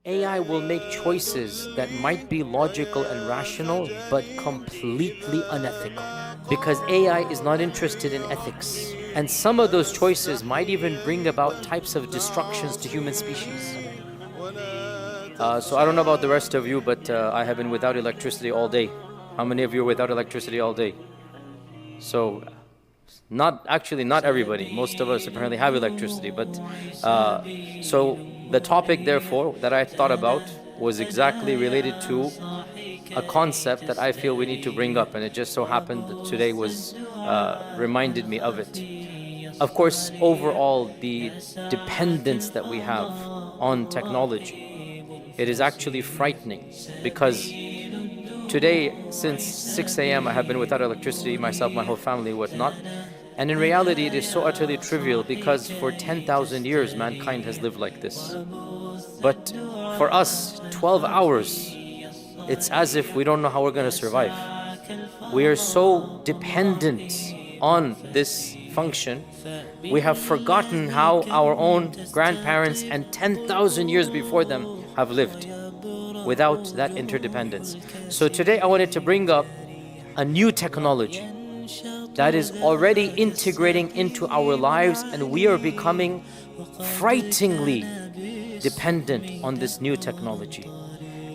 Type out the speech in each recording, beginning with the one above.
AI will make choices that might be logical and rational, but completely unethical. Because AI is not interested in ethics. And some of those choices might even bring about types of destructions to human species. So I don't know about the rest of you, but I have been without electricity all day. How many of you are without electricity all day? So, not everybody. Most of us apparently have electricity, but so the topic therefore that I thought about was exactly related to a concept that I feel we need to bring up, and it just so happened that today was reminded me of it. Of course, overall, the dependence that we have on technology, it is actually frightening, because today, since 6 a.m., I have been without electricity, myself, my whole family, whatnot. And in reality, it is so utterly trivial, because for 10,000 years, mankind has lived like this. But for us, 12 hours, it's as if we don't know how we're going to survive. We are so dependent on this function, we have forgotten how our own grandparents and 10,000 years before them have lived without that interdependence. So today I wanted to bring up a new technology that is already integrating into our lives, and we are becoming frighteningly dependent on this new technology.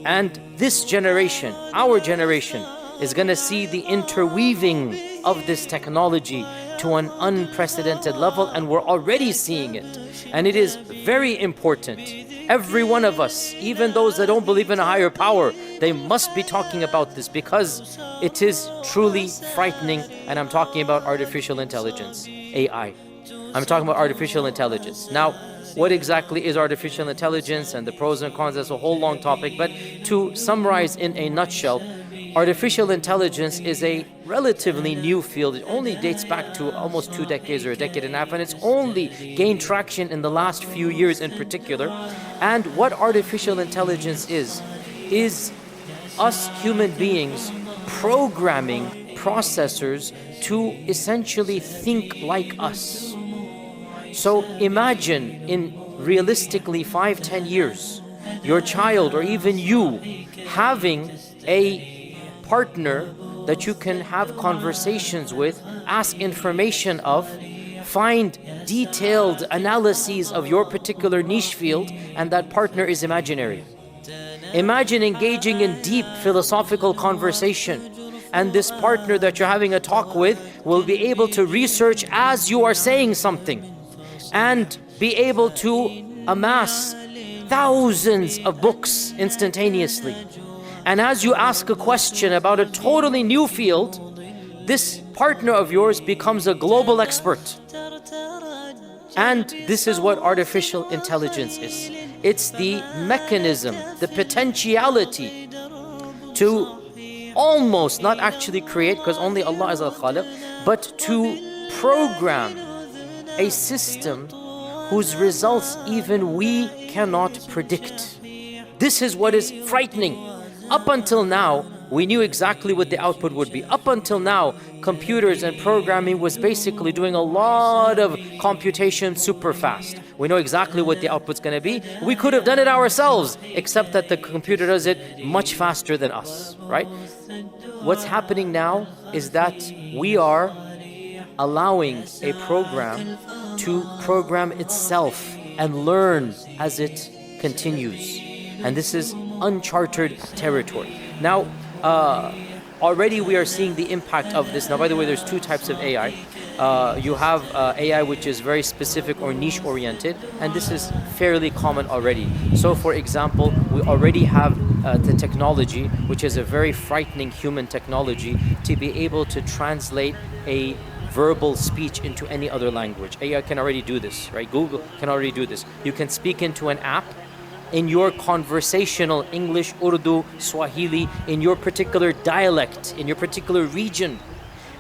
And this generation, our generation, is going to see the interweaving of this technology to an unprecedented level, and we're already seeing it. And it is very important. Every one of us, even those that don't believe in a higher power, they must be talking about this, because it is truly frightening. And I'm talking about artificial intelligence, AI. I'm talking about artificial intelligence. Now, what exactly is artificial intelligence and the pros and cons? That's a whole long topic, but to summarize in a nutshell, artificial intelligence is a relatively new field. It only dates back to almost 2 decades or a decade and a half, and it's only gained traction in the last few years in particular. And what artificial intelligence is us human beings programming processors to essentially think like us. So imagine in realistically 5-10 years, your child or even you having a partner that you can have conversations with, ask information of, find detailed analyses of your particular niche field, and that partner is imaginary. Imagine engaging in deep philosophical conversation, and this partner that you're having a talk with will be able to research as you are saying something and be able to amass thousands of books instantaneously. And as you ask a question about a totally new field, this partner of yours becomes a global expert. And this is what artificial intelligence is. It's the mechanism, the potentiality to almost not actually create, because only Allah is al-Khaliq, but to program a system whose results even we cannot predict. This is what is frightening. Up until now, we knew exactly what the output would be. Up until now, computers and programming was basically doing a lot of computation super fast. We know exactly what the output's going to be. We could have done it ourselves, except that the computer does it much faster than us, right? What's happening now is that we are allowing a program to program itself and learn as it continues. And this is uncharted territory. Now, already we are seeing the impact of this. Now, by the way, there's 2 types of AI. You have AI which is very specific or niche oriented, and this is fairly common already. So for example, we already have the technology, which is a very frightening human technology, to be able to translate a verbal speech into any other language. AI can already do this, right? Google can already do this. You can speak into an app in your conversational English, Urdu, Swahili, in your particular dialect, in your particular region.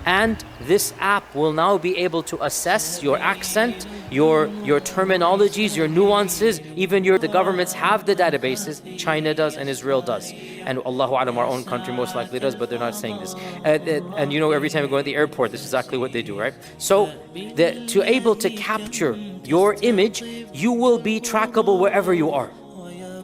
And this app will now be able to assess your accent, your terminologies, your nuances, even the governments have the databases. China does and Israel does. And Allahu Alam, our own country most likely does, but they're not saying this. And you know, every time you go to the airport, this is exactly what they do, right? So to able to capture your image, you will be trackable wherever you are.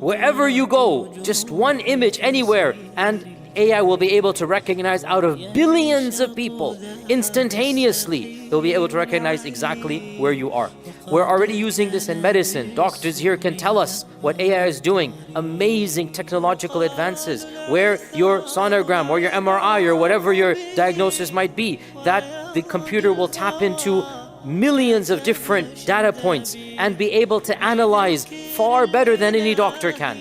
Wherever you go, just one image anywhere, and AI will be able to recognize out of billions of people instantaneously. They'll be able to recognize exactly where you are. We're already using this in medicine. Doctors here can tell us what AI is doing. Amazing technological advances, where your sonogram or your MRI or whatever your diagnosis might be, that the computer will tap into millions of different data points and be able to analyze far better than any doctor can.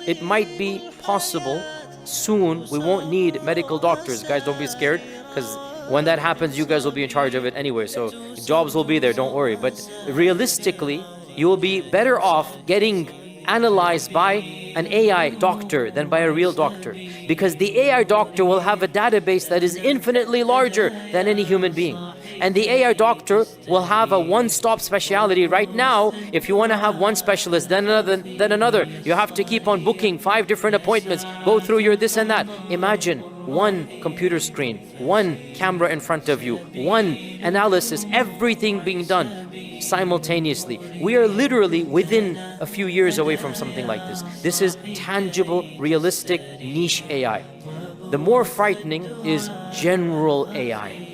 It might be possible soon we won't need medical doctors. Guys, don't be scared, because when that happens, you guys will be in charge of it anyway. So jobs will be there, don't worry. But realistically, you will be better off getting analyzed by an AI doctor than by a real doctor, because the AI doctor will have a database that is infinitely larger than any human being. And the AI doctor will have a one-stop speciality. Right now, if you want to have one specialist, then another, you have to keep on booking 5 different appointments, go through your this and that. Imagine one computer screen, one camera in front of you, one analysis, everything being done simultaneously. We are literally within a few years away from something like this. This is tangible, realistic, niche AI. The more frightening is general AI.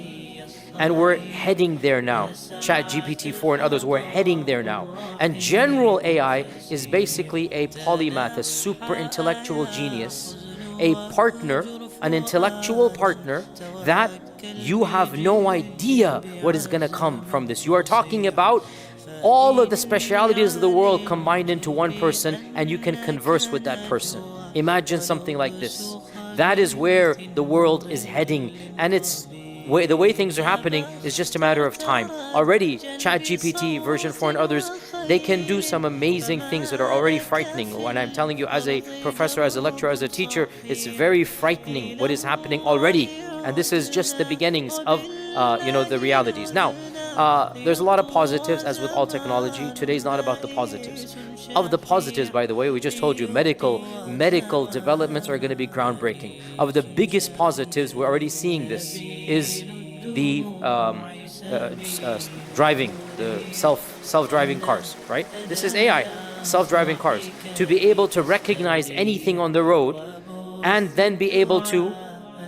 And we're heading there now. GPT-4 and others, we're heading there now. And general AI is basically a polymath, a super intellectual genius, a partner, an intellectual partner that you have no idea what is going to come from this. You are talking about all of the specialities of the world combined into one person, and you can converse with that person. Imagine something like this. That is where the world is heading, and the way things are happening is just a matter of time. Already, ChatGPT version 4 and others, they can do some amazing things that are already frightening. When I'm telling you, as a professor, as a lecturer, as a teacher, it's very frightening what is happening already. And this is just the beginnings of the realities. Now, there's a lot of positives, as with all technology. Today's not about the positives. Of the positives, by the way, we just told you medical developments are going to be groundbreaking. Of the biggest positives, we're already seeing this, is the driving, the self-driving cars, right? This is AI, self-driving cars. To be able to recognize anything on the road and then be able to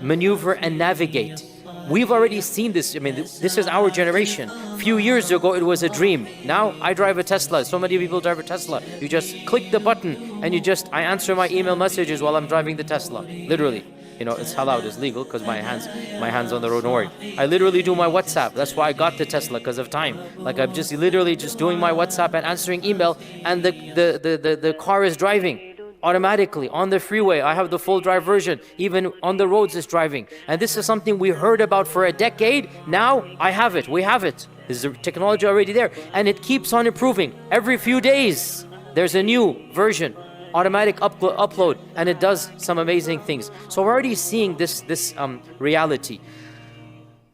maneuver and navigate. We've already seen this. I mean, this is our generation. A few years ago, it was a dream. Now, I drive a Tesla. So many people drive a Tesla. You just click the button and I answer my email messages while I'm driving the Tesla. Literally. It's halal, it's legal, because my hands on the road, don't worry. I literally do my WhatsApp. That's why I got the Tesla, because of time. Like, I'm just literally just doing my WhatsApp and answering email, and the car is driving automatically on the freeway. I have the full drive version. Even on the roads it's driving. And this is something we heard about for a decade. Now I have it. We have it. There's technology already there. And it keeps on improving. Every few days there's a new version, automatic upload, and it does some amazing things. So we're already seeing this reality.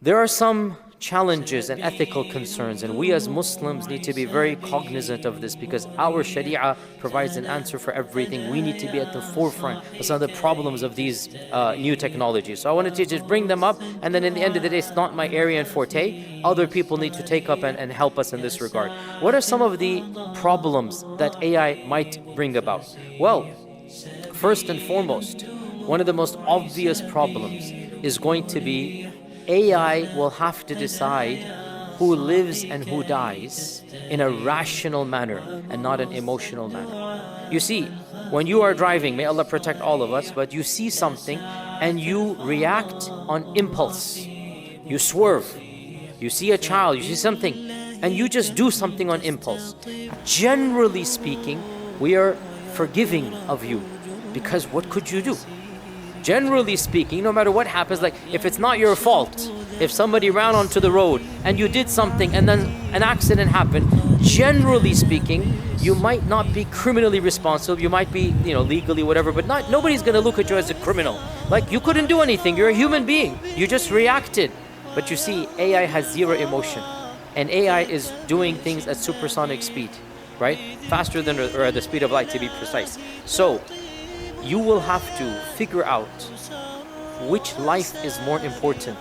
There are some challenges and ethical concerns, and we as Muslims need to be very cognizant of this, because our Sharia provides an answer for everything. We need to be at the forefront of some of the problems of these new technologies. So I wanted to just bring them up, and then in the end of the day, it's not my area and forte. Other people need to take up and help us in this regard. What are some of the problems that AI might bring about? Well, first and foremost, one of the most obvious problems is going to be AI will have to decide who lives and who dies in a rational manner and not an emotional manner. You see, when you are driving, may Allah protect all of us, but you see something and you react on impulse. You swerve. You see a child, you see something, and you just do something on impulse. Generally speaking, we are forgiving of you, because what could you do? Generally speaking, no matter what happens, like if it's not your fault, if somebody ran onto the road and you did something and then an accident happened, generally speaking, you might not be criminally responsible. You might be, legally whatever, but nobody's going to look at you as a criminal. Like, you couldn't do anything. You're a human being. You just reacted. But you see, AI has zero emotion, and AI is doing things at supersonic speed, right? Faster than or at the speed of light, to be precise. So you will have to figure out which life is more important.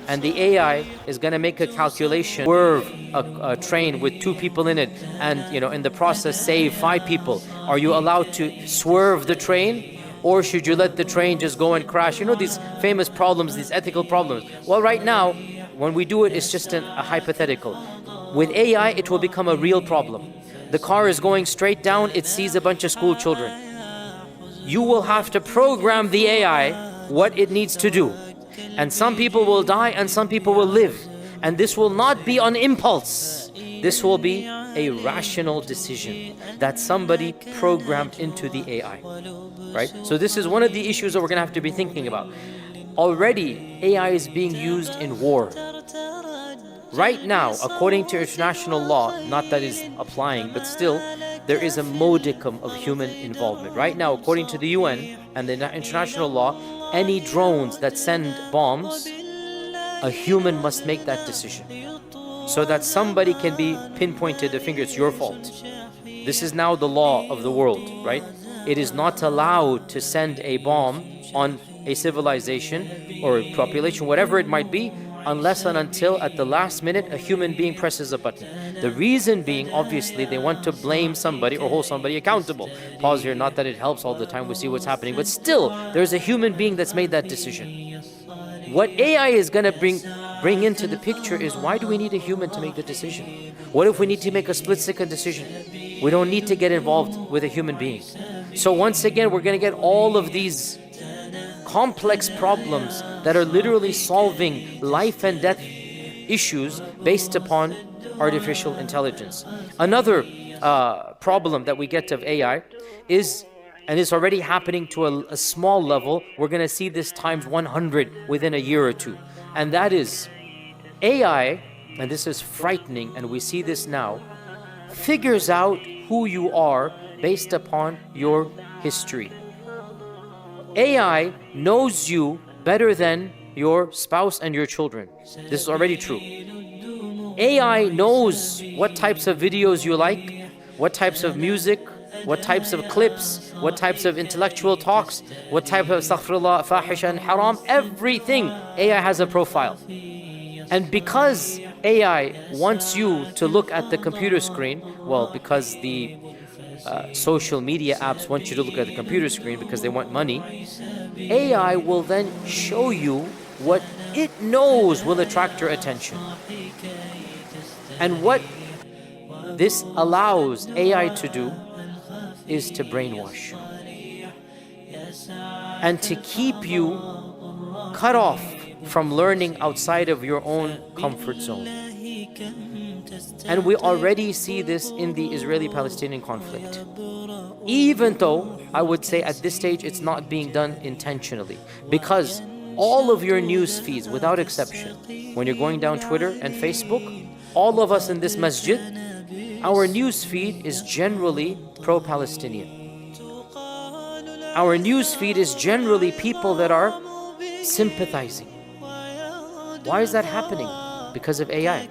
And the AI is going to make a calculation, swerve a train with 2 people in it, and in the process save 5 people. Are you allowed to swerve the train? Or should you let the train just go and crash? You know, these famous problems, these ethical problems. Well, right now, when we do it, it's just a hypothetical. With AI, it will become a real problem. The car is going straight down, it sees a bunch of school children. You will have to program the AI what it needs to do. And some people will die and some people will live. And this will not be on impulse. This will be a rational decision that somebody programmed into the AI, right? So this is one of the issues that we're gonna have to be thinking about. Already, AI is being used in war. Right now, according to international law, not that is applying, but still, there is a modicum of human involvement. Right now, according to the UN and the international law, any drones that send bombs, a human must make that decision, so that somebody can be pinpointed the finger, it's your fault. This is now the law of the world, right? It is not allowed to send a bomb on a civilization or a population, whatever it might be, unless and until at the last minute a human being presses a button. The reason being, obviously, they want to blame somebody or hold somebody accountable. Pause here, not that it helps all the time, we see what's happening, but still, there's a human being that's made that decision. What AI is going to bring into the picture is, why do we need a human to make the decision? What if we need to make a split-second decision? We don't need to get involved with a human being. So once again, we're going to get all of these complex problems that are literally solving life and death issues based upon artificial intelligence. Another problem that we get of AI is, and it's already happening to a small level, we're going to see this times 100 within a year or two. And that is AI, and this is frightening, and we see this now, figures out who you are based upon your history. AI knows you better than your spouse and your children. This is already true. AI knows what types of videos you like, what types of music, what types of clips, what types of intellectual talks, what type of astaghfirullah, fahisha and haram, everything. AI has a profile. And because AI wants you to look at the computer screen, well, because the social media apps want you to look at the computer screen because they want money, AI will then show you what it knows will attract your attention. And what this allows AI to do is to brainwash you and to keep you cut off from learning outside of your own comfort zone. And we already see this in the Israeli-Palestinian conflict. Even though I would say at this stage it's not being done intentionally, because all of your news feeds, without exception, when you're going down Twitter and Facebook, all of us in this masjid, our news feed is generally pro-Palestinian. Our news feed is generally people that are sympathizing. Why is that happening? Because of AI.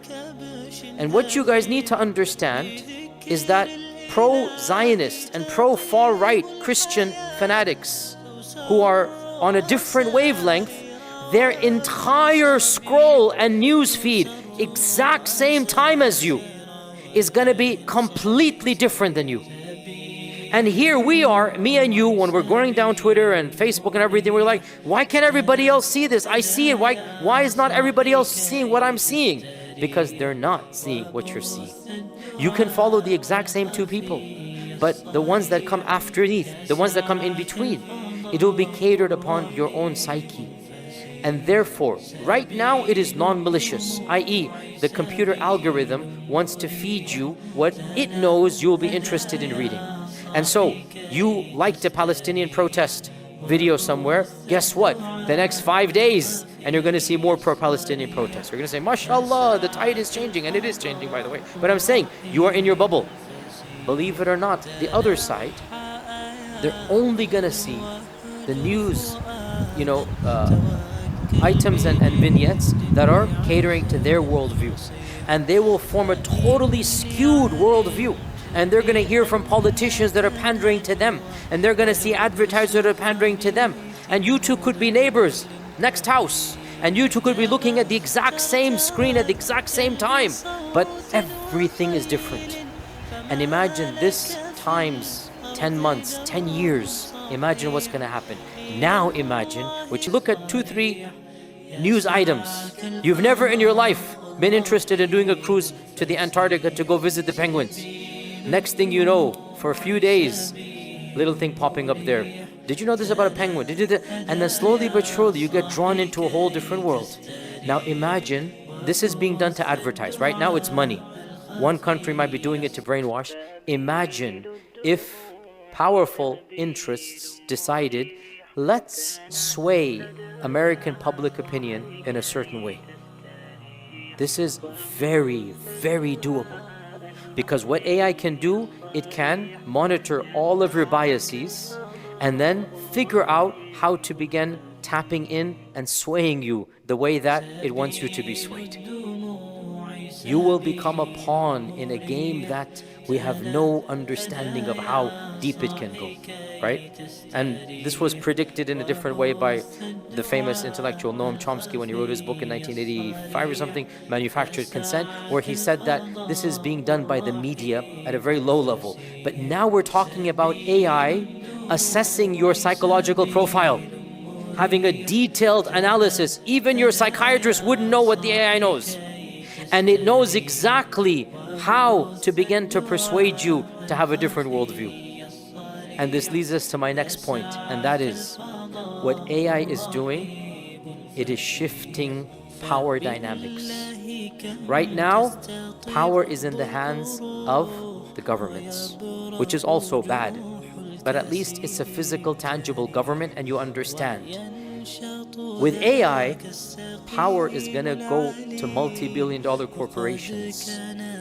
And what you guys need to understand is that pro-Zionist and pro-far-right Christian fanatics who are on a different wavelength, their entire scroll and news feed, exact same time as you, is going to be completely different than you. And here we are, me and you, when we're going down Twitter and Facebook and everything, we're like, why can't everybody else see this? I see it. Why is not everybody else seeing what I'm seeing? Because they're not seeing what you're seeing. You can follow the exact same two people, but the ones that come underneath, the ones that come in between, it will be catered upon your own psyche. And therefore, right now it is non-malicious, i.e. the computer algorithm wants to feed you what it knows you'll be interested in reading. And so, you liked a Palestinian protest video somewhere, guess what? The next 5 days, and you're going to see more pro-Palestinian protests. You're going to say, mashallah, the tide is changing, and it is changing, by the way. But I'm saying, you are in your bubble. Believe it or not, the other side, they're only going to see the news, items and vignettes that are catering to their worldview. And they will form a totally skewed worldview. And they're going to hear from politicians that are pandering to them. And they're going to see advertisers that are pandering to them. And you two could be neighbors, next house. And you two could be looking at the exact same screen at the exact same time. But everything is different. And imagine this times 10 months, 10 years, imagine what's going to happen. Now imagine, which look at 2-3 news items. You've never in your life been interested in doing a cruise to the Antarctica to go visit the penguins. Next thing you know, for a few days, little thing popping up there. Did you know this about a penguin? Did you do that? And then slowly but surely you get drawn into a whole different world. Now imagine this is being done to advertise. Right now it's money. One country might be doing it to brainwash. Imagine if powerful interests decided, let's sway American public opinion in a certain way. This is very, very doable. Because what AI can do, it can monitor all of your biases and then figure out how to begin tapping in and swaying you the way that it wants you to be swayed. You will become a pawn in a game that we have no understanding of how deep it can go, right? And this was predicted in a different way by the famous intellectual Noam Chomsky when he wrote his book in 1985 or something, Manufactured Consent, where he said that this is being done by the media at a very low level. But now we're talking about AI assessing your psychological profile, having a detailed analysis. Even your psychiatrist wouldn't know what the AI knows. And it knows exactly how to begin to persuade you to have a different worldview. And this leads us to my next point, and that is what AI is doing, it is shifting power dynamics. Right now, power is in the hands of the governments, which is also bad. But at least it's a physical, tangible government, and you understand. With AI, power is going to go to multi-billion-dollar corporations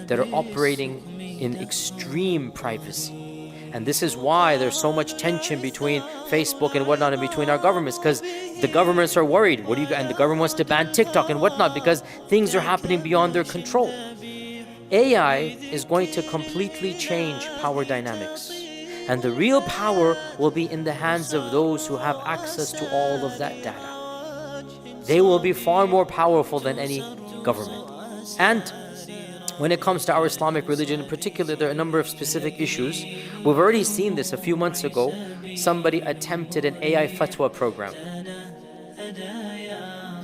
that are operating in extreme privacy. And this is why there's so much tension between Facebook and whatnot and between our governments, because the governments are worried. And the government wants to ban TikTok and whatnot because things are happening beyond their control. AI is going to completely change power dynamics. And the real power will be in the hands of those who have access to all of that data. They will be far more powerful than any government. And when it comes to our Islamic religion in particular, there are a number of specific issues. We've already seen this a few months ago. Somebody attempted an AI fatwa program.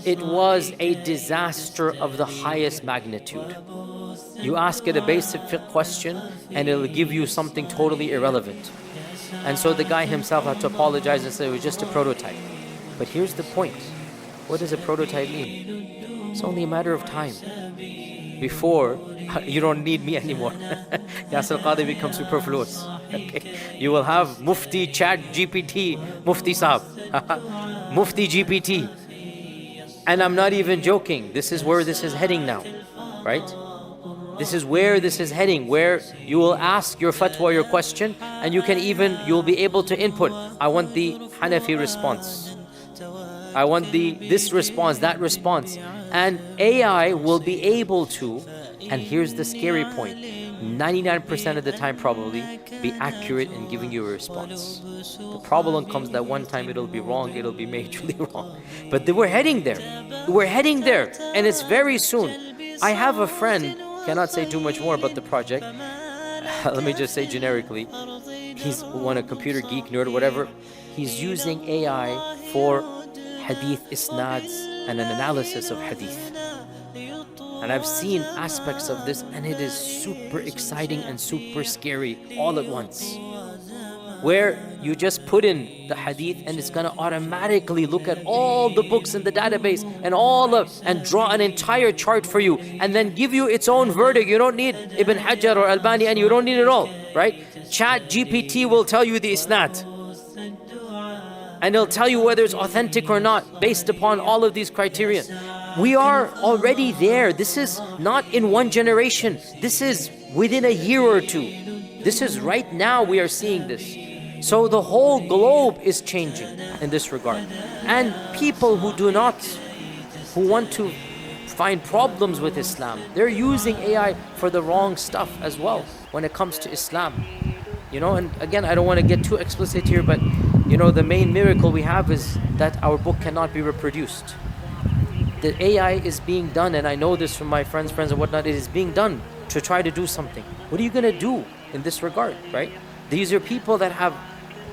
It was a disaster of the highest magnitude. You ask it a basic fiqh question and it'll give you something totally irrelevant. And so the guy himself had to apologize and say it was just a prototype. But here's the point. What does a prototype mean? It's only a matter of time before you don't need me anymore. Yasir Qadhi becomes superfluous. Okay? You will have Mufti Chat GPT, Mufti Saab, Mufti GPT. And I'm not even joking. This is where this is heading now, right? This is where this is heading, where you will ask your fatwa, your question, and you'll be able to input. I want the Hanafi response. I want this response, that response. And AI will be able to, and here's the scary point, 99% of the time probably, be accurate in giving you a response. The problem comes that one time it'll be wrong, it'll be majorly wrong. But we're heading there. We're heading there, and it's very soon. I have a friend, cannot say too much more about the project. Let me just say generically, he's a computer geek, nerd, whatever. He's using AI for hadith isnads and an analysis of hadith. And I've seen aspects of this, and it is super exciting and super scary all at once. Where you just put in the hadith and it's going to automatically look at all the books in the database and draw an entire chart for you and then give you its own verdict. You don't need Ibn Hajar or Albani, and you don't need it all, right? Chat GPT will tell you the isnad. And it'll tell you whether it's authentic or not based upon all of these criteria. We are already there. This is not in one generation. This is within a year or two. This is right now we are seeing this. So the whole globe is changing in this regard. And people who want to find problems with Islam, they're using AI for the wrong stuff as well when it comes to Islam. And again, I don't want to get too explicit here, but the main miracle we have is that our book cannot be reproduced. The AI is being done, and I know this from my friends and whatnot, it is being done to try to do something. What are you going to do in this regard, right? These are people that have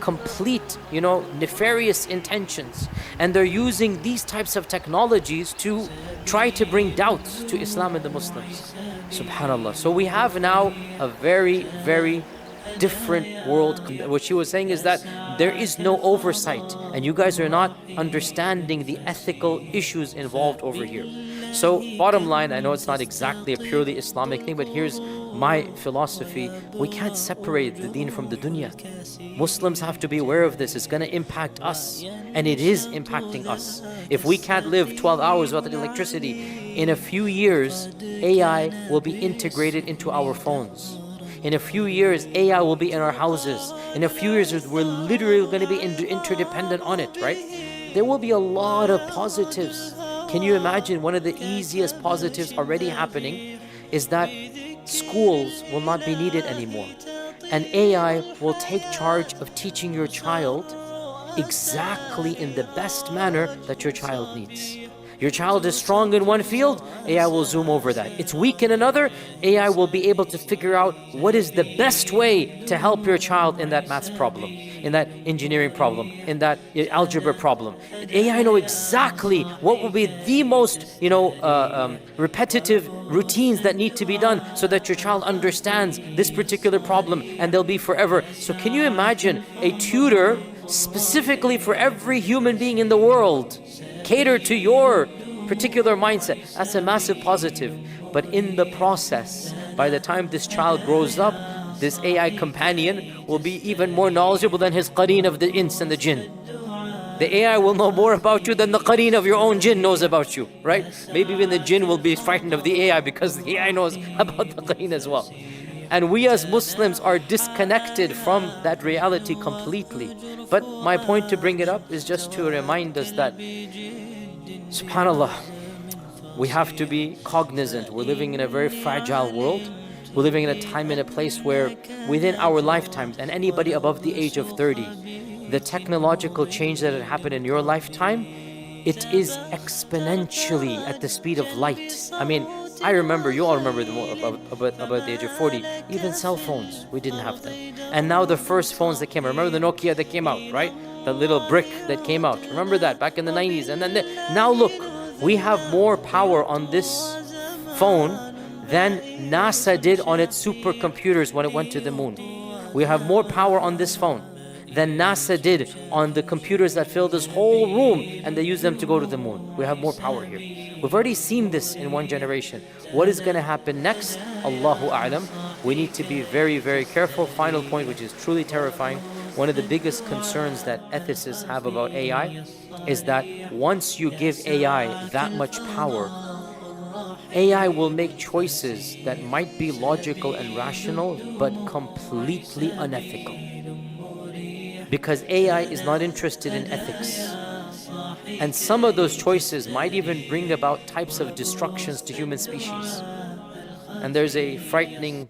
complete, nefarious intentions. And they're using these types of technologies to try to bring doubts to Islam and the Muslims. Subhanallah. So we have now a very, very different world. What she was saying is that there is no oversight, and you guys are not understanding the ethical issues involved over here. So bottom line, I know it's not exactly a purely Islamic thing, but here's my philosophy. We can't separate the deen from the dunya. Muslims have to be aware of this. It's going to impact us, and it is impacting us. If we can't live 12 hours without electricity, in a few years, AI will be integrated into our phones. In a few years, AI will be in our houses. In a few years, we're literally going to be interdependent on it, right? There will be a lot of positives. Can you imagine one of the easiest positives already happening is that schools will not be needed anymore. And AI will take charge of teaching your child exactly in the best manner that your child needs. Your child is strong in one field, AI will zoom over that. It's weak in another, AI will be able to figure out what is the best way to help your child in that maths problem, in that engineering problem, in that algebra problem. AI know exactly what will be the most, repetitive routines that need to be done so that your child understands this particular problem, and they'll be forever. So can you imagine a tutor specifically for every human being in the world, cater to your particular mindset? That's a massive positive. But in the process, by the time this child grows up, this AI companion will be even more knowledgeable than his qareen of the ins and the jinn. The AI will know more about you than the qareen of your own jinn knows about you, right? Maybe even the jinn will be frightened of the AI because the AI knows about the qareen as well. And we as Muslims are disconnected from that reality completely. But my point to bring it up is just to remind us that, subhanallah, we have to be cognizant. We're living in a very fragile world. We're living in a time and a place where within our lifetimes, and anybody above the age of 30, the technological change that had happened in your lifetime, it is exponentially at the speed of light. I mean, I remember, you all remember about the age of 40, even cell phones, we didn't have them. And now the first phones that came out, remember the Nokia that came out, right? The little brick that came out, remember that back in the 90s? And then now look, we have more power on this phone than NASA did on its supercomputers when it went to the moon. We have more power on this phone than NASA did on the computers that fill this whole room, and they use them to go to the moon. We have more power here. We've already seen this in one generation. What is going to happen next? Allahu A'lam. We need to be very, very careful. Final point, which is truly terrifying. One of the biggest concerns that ethicists have about AI is that once you give AI that much power, AI will make choices that might be logical and rational, but completely unethical. Because AI is not interested in ethics. And some of those choices might even bring about types of destructions to human species. And there's a frightening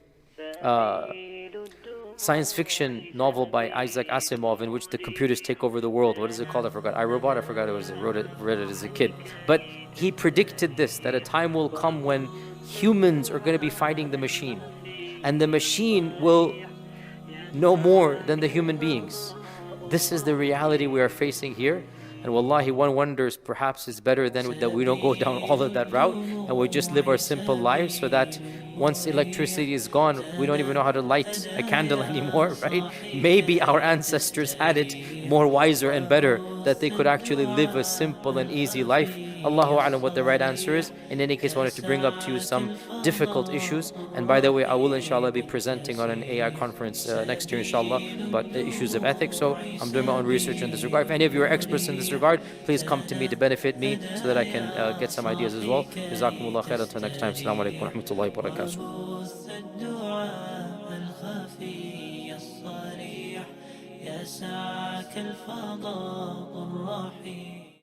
science fiction novel by Isaac Asimov in which the computers take over the world. What is it called? I forgot. I, Robot? I forgot it was. I read it as a kid. But he predicted this, that a time will come when humans are going to be fighting the machine. And the machine will know more than the human beings. This is the reality we are facing here. And wallahi, one wonders perhaps it's better than that we don't go down all of that route and we just live our simple lives, so that once electricity is gone, we don't even know how to light a candle anymore, right? Maybe our ancestors had it more wiser and better, that they could actually live a simple and easy life. Allahu A'lam what the right answer is. In any case, I wanted to bring up to you some difficult issues. And by the way, I will inshallah be presenting on an AI conference next year inshallah about the issues of ethics. So I'm doing my own research in this regard. If any of you are experts in this regard, please come to me to benefit me so that I can get some ideas as well. Jazakumullah khair. Until next time. Assalamu alaikum wa rahmatullahi wa barakatuh. يسعك الفضاء الرحيم.